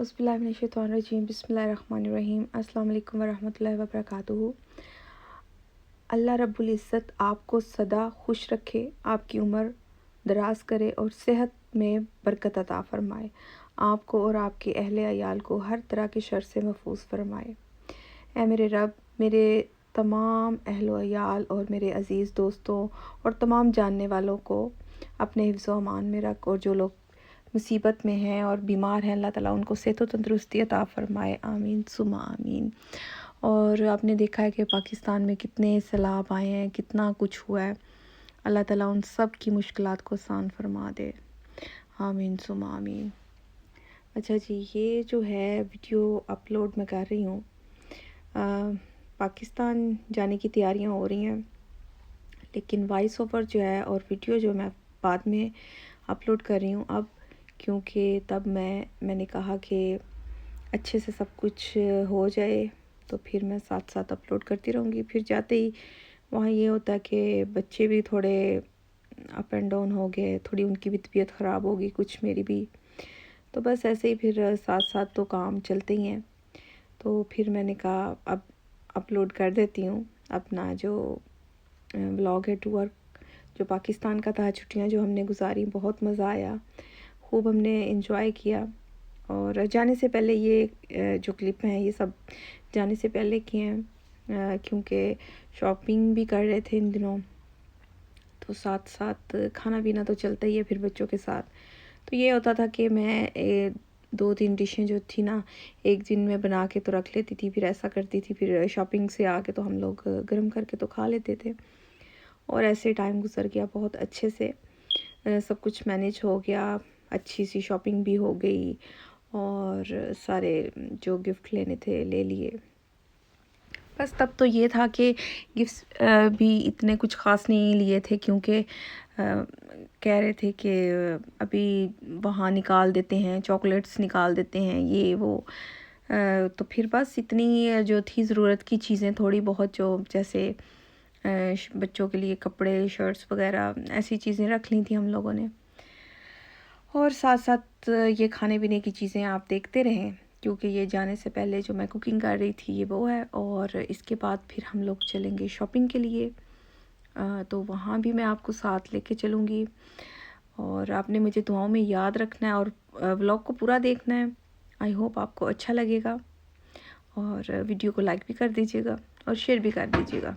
औज़ुबिल्लाहिमिनश्शैतानिर्रजीम बिस्मिल्लाहिर्रहमानिर्रहीम अस्सलाम वालेकुम वरहमतुल्लाहि वबरकातुहू। अल्लाह रब्बुल इज़्ज़त आपको सदा खुश रखे, आपकी उम्र दराज करे और सेहत में बरकत अता फ़रमाए। आपको और आपके अहले अयाल को हर तरह के शर से महफूज फ़रमाए। ऐ मेरे रब, मेरे तमाम अहलो अयाल और मेरे अज़ीज़ दोस्तों और तमाम जानने वालों को अपने हिफ्ज़ व अमान में रख, और जो लोग मुसीबत में हैं और बीमार हैं अल्लाह ताला उनको सेहत व तंदुरुस्ती अता फ़रमाए। आमीन सुमा आमीन। और आपने देखा है कि पाकिस्तान में कितने सैलाब आए हैं, कितना कुछ हुआ है। अल्लाह ताला उन सब की मुश्किलात को आसान फरमा दे। आमीन सुमा आमीन। अच्छा जी, ये जो है वीडियो अपलोड मैं कर रही हूँ, पाकिस्तान जाने की तैयारियां हो रही हैं, लेकिन वॉइस ओवर जो है और वीडियो जो मैं बाद में अपलोड कर रही हूँ अब, क्योंकि तब मैंने कहा कि अच्छे से सब कुछ हो जाए तो फिर मैं साथ साथ अपलोड करती रहूँगी। फिर जाते ही वहाँ ये होता है कि बच्चे भी थोड़े अप एंड डाउन हो गए, थोड़ी उनकी भी तबीयत ख़राब होगी, कुछ मेरी भी, तो बस ऐसे ही फिर साथ साथ तो काम चलते ही हैं। तो फिर मैंने कहा अब अपलोड कर देती हूँ अपना जो व्लॉग है टूर जो पाकिस्तान का था, छुट्टियाँ जो हमने गुजारी, बहुत मज़ा आया, खूब हमने एंजॉय किया। और जाने से पहले ये जो क्लिप हैं ये सब जाने से पहले किए हैं, क्योंकि शॉपिंग भी कर रहे थे इन दिनों, तो साथ साथ खाना पीना तो चलता ही है फिर बच्चों के साथ। तो ये होता था कि मैं 2-3 डिशें जो थी ना, एक दिन में बना के तो रख लेती थी, फिर ऐसा करती थी, फिर शॉपिंग से आके तो हम लोग गर्म करके तो खा लेते थे, और ऐसे टाइम गुजर गया बहुत अच्छे से। सब कुछ मैनेज हो गया, अच्छी सी शॉपिंग भी हो गई और सारे जो गिफ्ट लेने थे ले लिए। बस तब तो ये था कि गिफ्ट्स भी इतने कुछ ख़ास नहीं लिए थे, क्योंकि कह रहे थे कि अभी वहाँ निकाल देते हैं, चॉकलेट्स निकाल देते हैं, ये वो। तो फिर बस इतनी जो थी ज़रूरत की चीज़ें थोड़ी बहुत, जो जैसे बच्चों के लिए कपड़े, शर्ट्स वगैरह, ऐसी चीज़ें रख ली थी हम लोगों ने। और साथ साथ ये खाने पीने की चीज़ें आप देखते रहें, क्योंकि ये जाने से पहले जो मैं कुकिंग कर रही थी ये वो है, और इसके बाद फिर हम लोग चलेंगे शॉपिंग के लिए। तो वहाँ भी मैं आपको साथ लेके चलूँगी, और आपने मुझे दुआओं में याद रखना है और व्लॉग को पूरा देखना है। आई होप आपको अच्छा लगेगा, और वीडियो को लाइक भी कर दीजिएगा और शेयर भी कर दीजिएगा।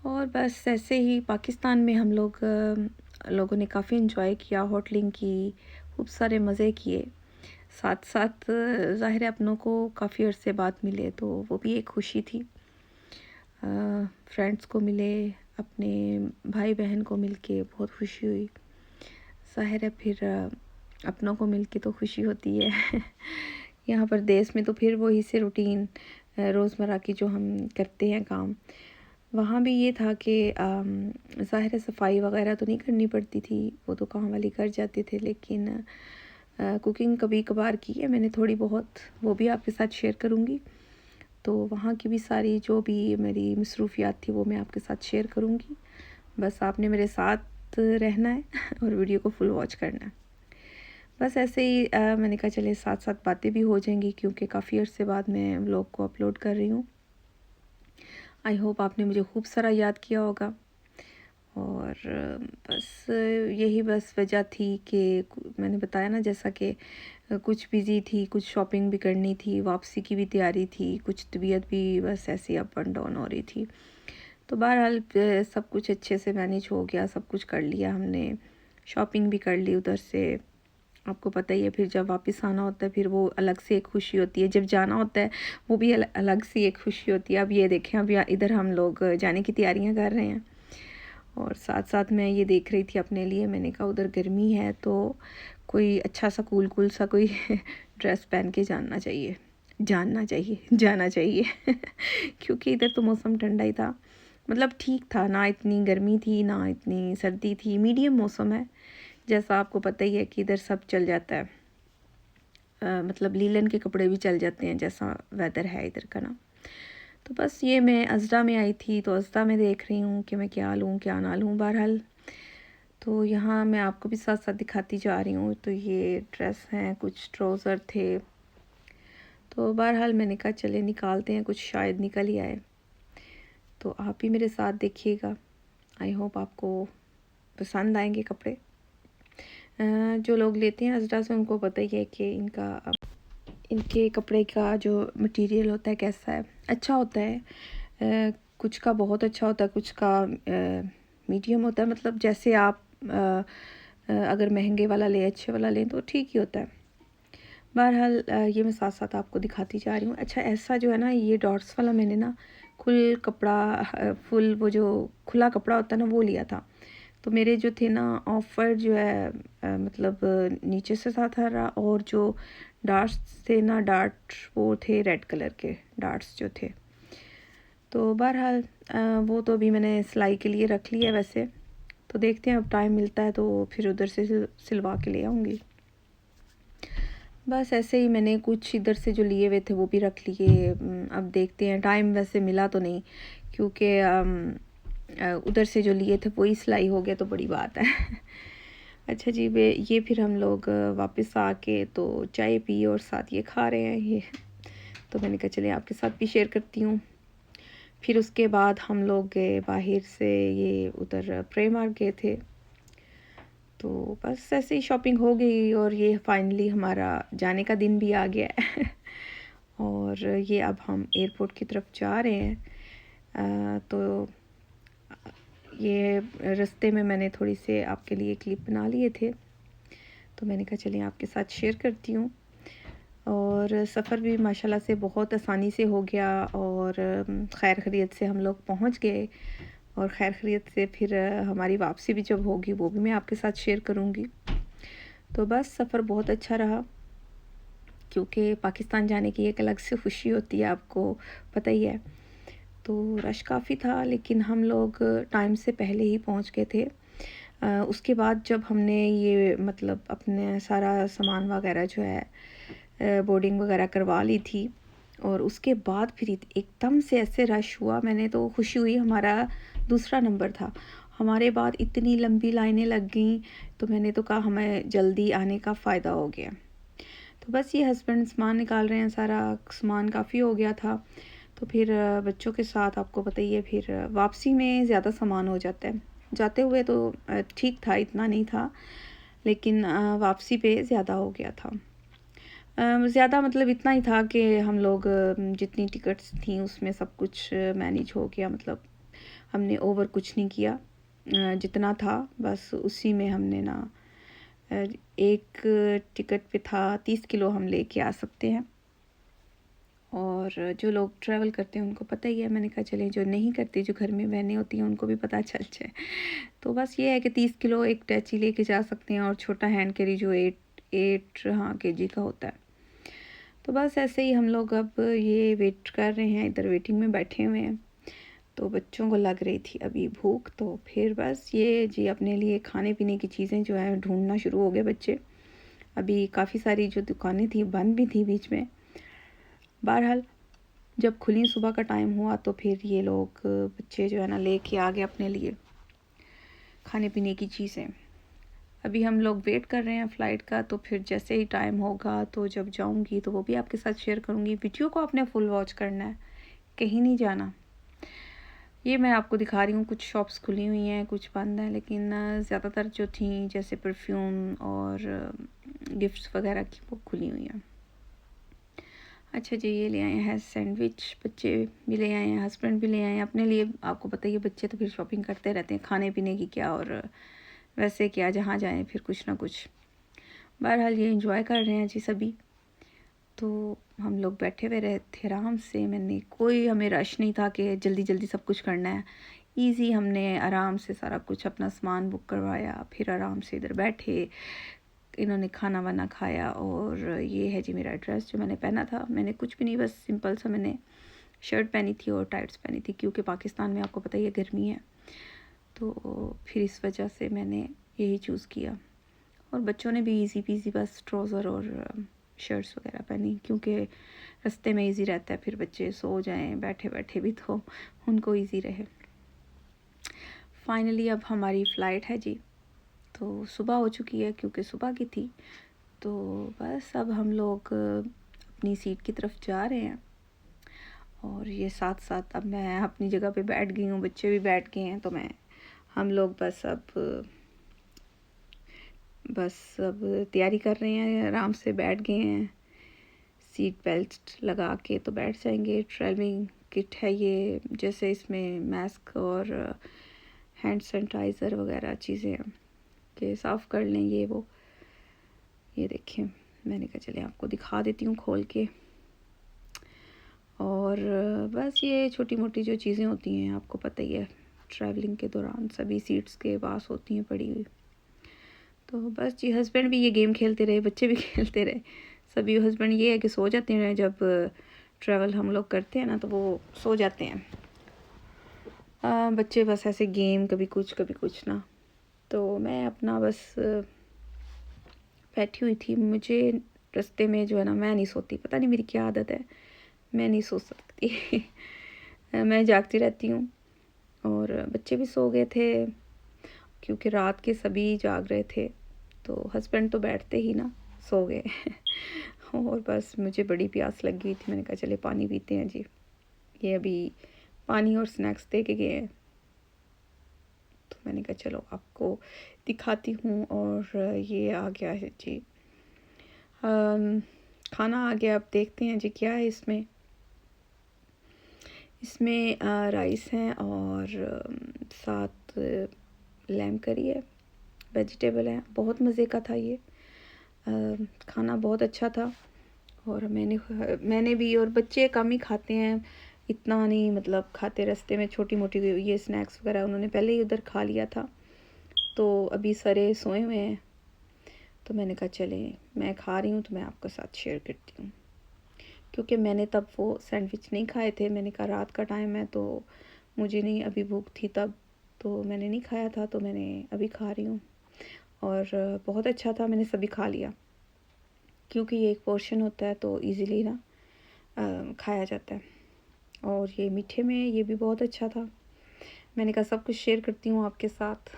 और बस ऐसे ही पाकिस्तान में हम लोगों ने काफ़ी इन्जॉय किया, होटलिंग की, खूब सारे मज़े किए। साथ साथ ज़ाहिर है अपनों को काफ़ी अरसे बाद मिले, तो वो भी एक खुशी थी। फ्रेंड्स को मिले, अपने भाई बहन को मिलके बहुत खुशी हुई। ज़ाहिर है फिर अपनों को मिलके तो खुशी होती है। यहाँ पर देश में तो फिर वही से रूटीन रोज़मर्रा की जो हम करते हैं काम, वहाँ भी ये था कि ज़ाहिर है सफाई वगैरह तो नहीं करनी पड़ती थी, वो तो काम वाली कर जाते थे, लेकिन कुकिंग कभी कभार की है मैंने थोड़ी बहुत, वो भी आपके साथ शेयर करूँगी। तो वहाँ की भी सारी जो भी मेरी मसरूफियात थी वो मैं आपके साथ शेयर करूँगी। बस आपने मेरे साथ रहना है और वीडियो को फुल वॉच करना है। बस ऐसे ही मैंने कहा चले साथ साथ बातें भी हो जाएंगी, क्योंकि काफ़ी अर्से बाद मैं व्लॉग को अपलोड कर रही हूँ। आई होप आपने मुझे खूब सारा याद किया होगा। और बस यही बस वजह थी कि मैंने बताया ना, जैसा कि कुछ बिज़ी थी, कुछ शॉपिंग भी करनी थी, वापसी की भी तैयारी थी, कुछ तबीयत भी बस ऐसे अप एंड डाउन हो रही थी। तो बहरहाल सब कुछ अच्छे से मैनेज हो गया, सब कुछ कर लिया हमने, शॉपिंग भी कर ली उधर से। आपको पता ही है फिर जब वापस आना होता है फिर वो अलग से एक खुशी होती है, जब जाना होता है वो भी अलग सी एक खुशी होती है। अब ये देखें, अब इधर हम लोग जाने की तैयारियां कर रहे हैं, और साथ साथ मैं ये देख रही थी अपने लिए, मैंने कहा उधर गर्मी है तो कोई अच्छा सा कूल सा कोई ड्रेस पहन के जाना चाहिए जाना चाहिए क्योंकि इधर तो मौसम ठंडा ही था, मतलब ठीक था ना, इतनी गर्मी थी ना इतनी सर्दी थी, मीडियम मौसम है। जैसा आपको पता ही है कि इधर सब चल जाता है, मतलब लीलन के कपड़े भी चल जाते हैं, जैसा वेदर है इधर का ना। तो बस ये मैं अज़दा में आई थी, तो अज़दा में देख रही हूँ कि मैं क्या लूँ क्या ना लूँ। बहरहाल तो यहाँ मैं आपको भी साथ साथ दिखाती जा रही हूँ। तो ये ड्रेस हैं, कुछ ट्राउज़र थे। तो बहरहाल मैंने कहा चले निकालते हैं, कुछ शायद निकल ही आए। तो आप भी मेरे साथ देखिएगा। आई होप आपको पसंद आएंगे कपड़े। जो लोग लेते हैं अज़रा से उनको पता ही है कि इनके कपड़े का जो मटेरियल होता है कैसा है, अच्छा होता है। कुछ का बहुत अच्छा होता है, कुछ का मीडियम होता है। मतलब जैसे आप अगर महंगे वाला लें, अच्छे वाला लें तो ठीक ही होता है। बहरहाल ये मैं साथ साथ आपको दिखाती जा रही हूँ। अच्छा, ऐसा जो है ना, ये डॉट्स वाला मैंने ना फुल वो जो खुला कपड़ा होता है ना वो लिया था। तो मेरे जो थे ना ऑफर जो है मतलब नीचे से साथ आ रहा, और जो डार्ट्स थे ना, डार्ट वो थे रेड कलर के डार्ट्स जो थे। तो बहरहाल वो तो अभी मैंने सिलाई के लिए रख लिया वैसे। तो देखते हैं, अब टाइम मिलता है तो फिर उधर से सिलवा के ले आऊँगी। बस ऐसे ही मैंने कुछ इधर से जो लिए हुए थे वो भी रख लिए। अब देखते हैं, टाइम वैसे मिला तो नहीं, क्योंकि उधर से जो लिए थे वही सिलाई हो गया तो बड़ी बात है। अच्छा जी, वे ये फिर हम लोग वापस आके तो चाय पी और साथ ये खा रहे हैं ये। तो मैंने कहा चले आपके साथ भी शेयर करती हूँ। फिर उसके बाद हम लोग गए बाहर से, ये उधर प्रेमार्क गए थे। तो बस ऐसे ही शॉपिंग हो गई और ये फाइनली हमारा जाने का दिन भी आ गया है। और ये अब हम एयरपोर्ट की तरफ जा रहे हैं। तो ये रास्ते में मैंने थोड़ी से आपके लिए क्लिप बना लिए थे, तो मैंने कहा चलिए आपके साथ शेयर करती हूँ। और सफ़र भी माशाल्लाह से बहुत आसानी से हो गया, और खैर खैरियत से हम लोग पहुँच गए। और खैर खैरियत से फिर हमारी वापसी भी जब होगी वो भी मैं आपके साथ शेयर करूँगी। तो बस सफ़र बहुत अच्छा रहा, क्योंकि पाकिस्तान जाने की एक अलग से खुशी होती है, आपको पता ही है। तो रश काफ़ी था, लेकिन हम लोग टाइम से पहले ही पहुंच गए थे। उसके बाद जब हमने ये मतलब अपने सारा सामान वगैरह जो है बोर्डिंग वगैरह करवा ली थी, और उसके बाद फिर एकदम से ऐसे रश हुआ, मैंने तो खुशी हुई, हमारा दूसरा नंबर था। हमारे बाद इतनी लंबी लाइनें लग गई, तो मैंने तो कहा हमें जल्दी आने का फ़ायदा हो गया। तो बस ये हस्बैंड सामान निकाल रहे हैं, सारा सामान काफ़ी हो गया था। तो फिर बच्चों के साथ आपको पता ही है, फिर वापसी में ज़्यादा सामान हो जाता है। जाते हुए तो ठीक था, इतना नहीं था, लेकिन वापसी पे ज़्यादा हो गया था। ज़्यादा मतलब इतना ही था कि हम लोग जितनी टिकट्स थी उसमें सब कुछ मैनेज हो गया। मतलब हमने ओवर कुछ नहीं किया, जितना था बस उसी में हमने ना एक टिकट पे था 30 किलो हम लेके आ सकते हैं। और जो लोग ट्रैवल करते हैं उनको पता ही है, मैंने कहा चले जो नहीं करते, जो घर में बहनें होती हैं उनको भी पता चल जाए। तो बस ये है कि 30 किलो एक टैची लेके जा सकते हैं, और छोटा हैंड कैरी जो 8 हाँ केजी का होता है। तो बस ऐसे ही हम लोग अब ये वेट कर रहे हैं, इधर वेटिंग में बैठे हुए हैं। तो बच्चों को लग रही थी अभी भूख, तो फिर बस ये जी अपने लिए खाने पीने की चीज़ें जो है ढूंढना शुरू हो गए बच्चे। अभी काफ़ी सारी जो दुकानें थी बंद भी थी बीच में। बहरहाल जब खुली सुबह का टाइम हुआ तो फिर ये लोग बच्चे जो है ना लेके आ गए अपने लिए खाने पीने की चीज़ें। अभी हम लोग वेट कर रहे हैं फ़्लाइट का, तो फिर जैसे ही टाइम होगा तो जब जाऊंगी तो वो भी आपके साथ शेयर करूंगी। वीडियो को आपने फुल वॉच करना है, कहीं नहीं जाना। ये मैं आपको दिखा रही हूँ, कुछ शॉप्स खुली हुई हैं, कुछ बंद हैं, लेकिन ज़्यादातर जो थी जैसे परफ्यूम और गिफ्ट्स वगैरह की वो खुली हुई हैं। अच्छा जी, ये ले आए हैं सैंडविच, बच्चे भी ले आए हैं, हस्बैंड भी ले आए हैं अपने लिए। आपको पता ही है बच्चे तो फिर शॉपिंग करते रहते हैं, खाने पीने की क्या और वैसे क्या, जहाँ जाएं फिर कुछ ना कुछ। बहरहाल ये एंजॉय कर रहे हैं जी सभी। तो हम लोग बैठे हुए रहे थे आराम से, हमें रश नहीं था कि जल्दी जल्दी सब कुछ करना है। ईज़ी, हमने आराम से सारा कुछ अपना सामान बुक करवाया, फिर आराम से इधर बैठे, इन्होंने खाना वाना खाया। और ये है जी मेरा ड्रेस जो मैंने पहना था। मैंने कुछ भी नहीं, बस सिंपल सा मैंने शर्ट पहनी थी और टाइट्स पहनी थी, क्योंकि पाकिस्तान में आपको पता ही है गर्मी है, तो फिर इस वजह से मैंने यही चूज़ किया। और बच्चों ने भी इजी पीजी बस ट्राउज़र और शर्ट्स वगैरह पहनी, क्योंकि रास्ते में इजी रहता है, फिर बच्चे सो जाएं बैठे बैठे भी तो उनको इजी रहे। फाइनली अब हमारी फ़्लाइट है जी, तो सुबह हो चुकी है क्योंकि सुबह की थी। तो बस अब हम लोग अपनी सीट की तरफ जा रहे हैं और ये साथ साथ अब मैं अपनी जगह पे बैठ गई हूँ, बच्चे भी बैठ गए हैं। तो हम लोग बस अब तैयारी कर रहे हैं, आराम से बैठ गए हैं, सीट बेल्ट लगा के तो बैठ जाएंगे। ट्रैवलिंग किट है ये, जैसे इसमें मास्क और हैंड सैनिटाइज़र वगैरह चीज़ें हैं कि साफ़ कर लें ये वो। ये देखें, मैंने कहा चले आपको दिखा देती हूँ खोल के। और बस ये छोटी मोटी जो चीज़ें होती हैं आपको पता ही है, ट्रैवलिंग के दौरान सभी सीट्स के पास होती हैं पड़ी हुई। तो बस जी, हस्बैंड भी ये गेम खेलते रहे, बच्चे भी खेलते रहे सभी। हस्बैंड ये है कि सो जाते हैं, जब ट्रैवल हम लोग करते हैं ना तो वो सो जाते हैं। बच्चे बस ऐसे गेम, कभी कुछ ना। तो मैं अपना बस बैठी हुई थी। मुझे रास्ते में जो है ना, मैं नहीं सोती, पता नहीं मेरी क्या आदत है, मैं नहीं सो सकती मैं जागती रहती हूँ। और बच्चे भी सो गए थे क्योंकि रात के सभी जाग रहे थे। तो हस्बैंड तो बैठते ही ना सो गए और बस मुझे बड़ी प्यास लगी हुई थी, मैंने कहा चले पानी पीते हैं जी। ये अभी पानी और स्नैक्स दे के गए हैं, तो मैंने कहा चलो आपको दिखाती हूँ। और ये आ गया है जी, खाना आ गया। अब देखते हैं जी क्या है इसमें। राइस हैं और साथ लैम करी है, वेजिटेबल है। बहुत मज़े का था ये खाना, बहुत अच्छा था। और मैंने भी, और बच्चे कम ही खाते हैं, इतना नहीं मतलब खाते। रास्ते में छोटी मोटी ये स्नैक्स वगैरह उन्होंने पहले ही उधर खा लिया था, तो अभी सारे सोए हुए हैं। तो मैंने कहा चले मैं खा रही हूँ तो मैं आपके साथ शेयर करती हूँ, क्योंकि मैंने तब वो सैंडविच नहीं खाए थे। मैंने कहा रात का टाइम है तो मुझे नहीं अभी भूख थी तब, तो मैंने नहीं खाया था, तो मैंने अभी खा रही हूँ। और बहुत अच्छा था, मैंने सभी खा लिया क्योंकि ये एक पोर्शन होता है तो इजीली ना खाया जाता है। और ये मीठे में ये भी बहुत अच्छा था। मैंने कहा सब कुछ शेयर करती हूँ आपके साथ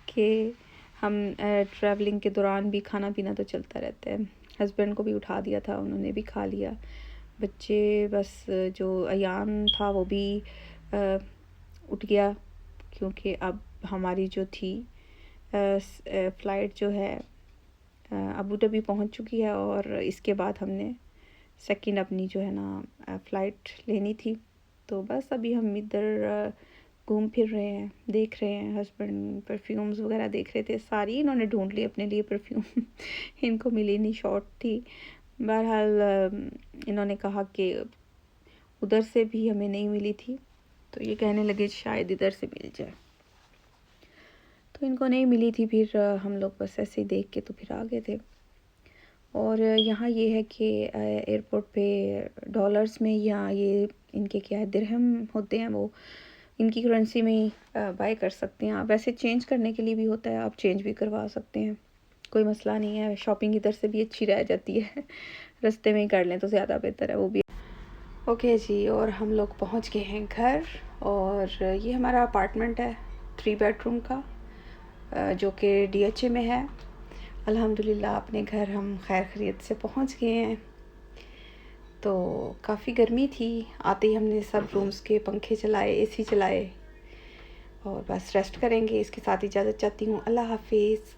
कि हम ट्रैवलिंग के दौरान भी खाना पीना तो चलता रहता है। हस्बैंड को भी उठा दिया था, उन्होंने भी खा लिया। बच्चे बस जो अयान था वो भी उठ गया, क्योंकि अब हमारी जो थी फ़्लाइट जो है अबू धाबी पहुँच चुकी है, और इसके बाद हमने सेकंड अपनी जो है ना फ़्लाइट लेनी थी। तो बस अभी हम इधर घूम फिर रहे हैं, देख रहे हैं। हस्बैंड परफ्यूम्स वगैरह देख रहे थे, सारी इन्होंने ढूंढ ली अपने लिए परफ्यूम इनको मिली नहीं, शॉर्ट थी। बहरहाल इन्होंने कहा कि उधर से भी हमें नहीं मिली थी, तो ये कहने लगे शायद इधर से मिल जाए। तो इनको नहीं मिली थी, फिर हम लोग बस ऐसे ही देख के तो फिर आ गए थे। और यहाँ ये है कि एयरपोर्ट पे डॉलर्स में, या ये इनके क्या है दिरहम होते हैं, वो इनकी करेंसी में ही बाय कर सकते हैं आप। वैसे चेंज करने के लिए भी होता है, आप चेंज भी करवा सकते हैं, कोई मसला नहीं है। शॉपिंग इधर से भी अच्छी रह जाती है रास्ते में ही कर लें तो ज़्यादा बेहतर है वो भी। ओके जी, और हम लोग पहुँच गए हैं घर। और ये हमारा अपार्टमेंट है 3 बेडरूम का, जो कि DHA में है। अल्हम्दुलिल्लाह अपने घर हम खैर खैरियत से पहुंच गए हैं। तो काफ़ी गर्मी थी, आते ही हमने सब रूम्स के पंखे चलाए, AC चलाए, और बस रेस्ट करेंगे। इसके साथ इजाज़त चाहती हूँ। अल्लाह हाफिज़।